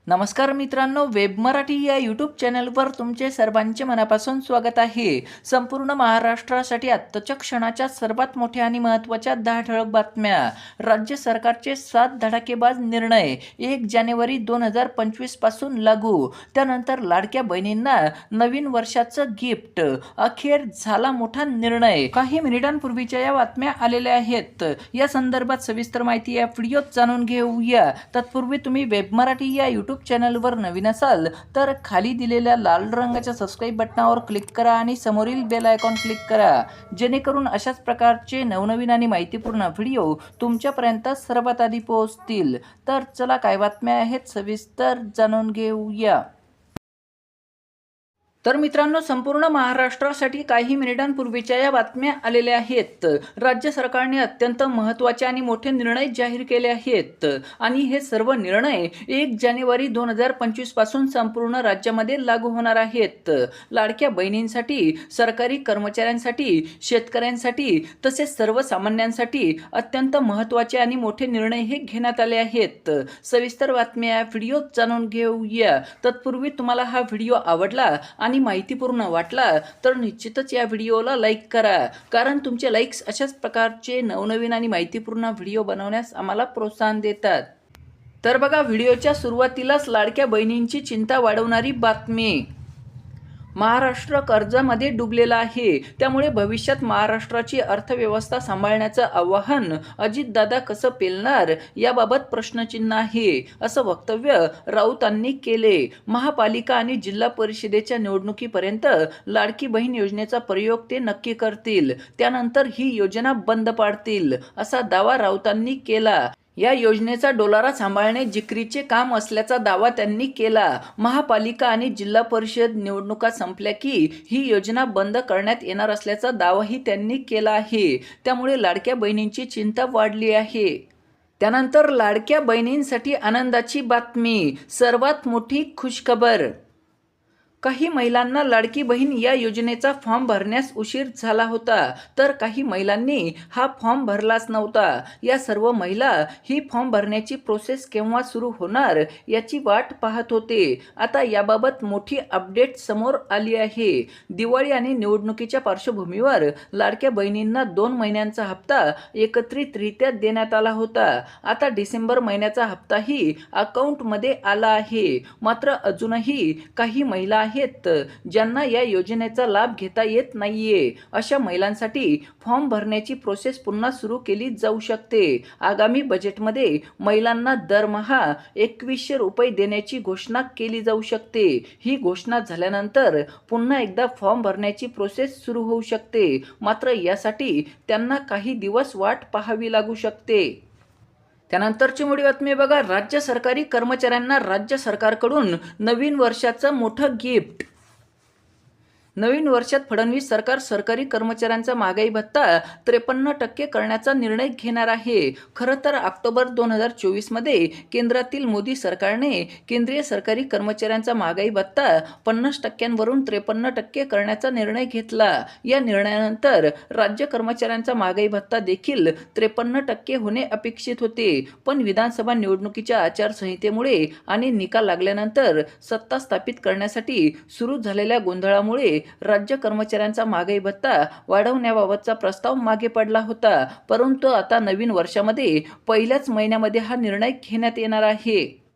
नमस्कार मित्रांनो, वेब मराठी या यूट्यूब चॅनलवर तुमचे सर्वांचे मनापासून स्वागत आहे। संपूर्ण महाराष्ट्रासाठी आत्ताच्या क्षणाच्या सर्वात मोठ्या आणि महत्त्वाच्या 10 ठळक बातम्या। राज्य सरकारचे 7 धडाकेबाज निर्णय 1 जानेवारी 2025 पासून लागू। त्यानंतर लाडक्या बहिणींना नवीन वर्षाचं गिफ्ट, अखेर झाला मोठा निर्णय। काही मिनिटांपूर्वीच्या या बातम्या आलेल्या आहेत। या संदर्भात सविस्तर माहिती या व्हिडिओत जाणून घेऊया। तत्पूर्वी तुम्ही वेब मराठी या यूट्यूब चॅनलवर नवीन असाल तर खाली दिलेल्या लाल रंगाच्या सबस्क्राइब बटनावर क्लिक करा आणि समोरील बेल आयकॉन क्लिक करा, जेणेकरून अशाच प्रकारचे नवनवीन आणि माहितीपूर्ण व्हिडिओ तुमच्यापर्यंत सर्वात आधी पोहोचतील। तर चला, काय बातम्या आहेत सविस्तर जाणून घेऊया। तर मित्रांनो, संपूर्ण महाराष्ट्रासाठी काही मिनिटांपूर्वीच्या या बातम्या आलेल्या आहेत। राज्य सरकारने अत्यंत महत्त्वाचे आणि मोठे निर्णय जाहीर केले आहेत आणि हे सर्व निर्णय 1 जानेवारी 2025 पासून संपूर्ण राज्यामध्ये लागू होणार आहेत। लाडक्या बहिणींसाठी, सरकारी कर्मचाऱ्यांसाठी, शेतकऱ्यांसाठी तसेच सर्वसामान्यांसाठी अत्यंत महत्त्वाचे आणि मोठे निर्णय हे घेण्यात आले आहेत। सविस्तर बातम्या व्हिडिओत जाणून घेऊया। तत्पूर्वी तुम्हाला हा व्हिडिओ आवडला आणि माहितीपूर्ण वाटला तर निश्चितच या व्हिडिओला लाईक करा, कारण तुमचे लाईक्स अशाच प्रकारचे नवनवीन आणि माहितीपूर्ण व्हिडिओ बनवण्यास आम्हाला प्रोत्साहन देतात। तर बघा, व्हिडिओच्या सुरुवातीलाच लाडक्या बहिणींची चिंता वाढवणारी बातमी। महाराष्ट्र कर्जामध्ये डुबलेला आहे, त्यामुळे भविष्यात महाराष्ट्राची अर्थव्यवस्था सांभाळण्याचं आव्हान अजितदादा कसं पेलणार याबाबत प्रश्नचिन्ह आहे, असं वक्तव्य राऊतांनी केले। महापालिका आणि जिल्हा परिषदेच्या निवडणुकीपर्यंत लाडकी बहीण योजनेचा प्रयोग ते नक्की करतील, त्यानंतर ही योजना बंद पाडतील, असा दावा राऊतांनी केला। या योजनेचा डोलारा सांभाळणे जिकिरीचे काम असल्याचा दावा त्यांनी केला। महापालिका आणि जिल्हा परिषद निवडणुका संपल्या की ही योजना बंद करण्यात येणार असल्याचा दावाही त्यांनी केला आहे, त्यामुळे लाडक्या बहिणींची चिंता वाढली आहे। त्यानंतर लाडक्या बहिणींसाठी आनंदाची बातमी, सर्वात मोठी खुशखबर। काही महिलांना लाडकी बहीण या योजनेचा फॉर्म भरण्यास उशीर झाला होता, तर काही महिलांनी हा फॉर्म भरलाच नव्हता। या सर्व महिला ही फॉर्म भरण्याची प्रोसेस केव्हा सुरू होणार याची वाट पाहत होते। आता याबाबत मोठी अपडेट समोर आली आहे। दिवाळी आणि निवडणुकीच्या पार्श्वभूमीवर लाडक्या बहिणींना 2 महिन्यांचा हप्ता एकत्रितरित्या देण्यात आला होता। आता डिसेंबर महिन्याचा हप्ताही अकाउंटमध्ये आला आहे। मात्र अजूनही काही महिला आहेत ज्यांना या योजनेचा लाभ घेता येत नाहीये। अशा महिलांसाठी फॉर्म भरण्याची प्रोसेस पुन्हा सुरू केली जाऊ शकते। आगामी बजेटमध्ये महिलांना दरमहा 2100 रुपये देण्याची घोषणा केली जाऊ शकते। ही घोषणा झाल्यानंतर पुन्हा एकदा फॉर्म भरण्याची प्रोसेस सुरू होऊ शकते, मात्र यासाठी त्यांना काही दिवस वाट पाहावी लागू शकते। त्यानंतरची मोठी बातमी बघा, राज्य सरकारी कर्मचाऱ्यांना राज्य सरकारकडून नवीन वर्षाचं मोठं गिफ्ट। नवीन वर्षात फडणवीस सरकार सरकारी कर्मचाऱ्यांचा महागाई भत्ता 53% करण्याचा निर्णय घेणार आहे। खरं तर ऑक्टोबर 2024 मध्ये केंद्रातील मोदी सरकारने केंद्रीय सरकारी कर्मचाऱ्यांचा महागाई भत्ता 50% 53% करण्याचा निर्णय घेतला। या निर्णयानंतर राज्य कर्मचाऱ्यांचा महागाई भत्ता देखील 53% होणे अपेक्षित होते, पण विधानसभा निवडणुकीच्या आचारसंहितेमुळे आणि निकाल लागल्यानंतर सत्ता स्थापित करण्यासाठी सुरू झालेल्या गोंधळामुळे राज्य कर्मचाऱ्यांचा महागाई भत्ता वाढवण्याबाबतचा प्रस्ताव मागे पडला होता, परंतु आता नवीन वर्षामध्ये पहिल्याच महिन्यामध्ये हा निर्णय घेण्यात येणार आहे।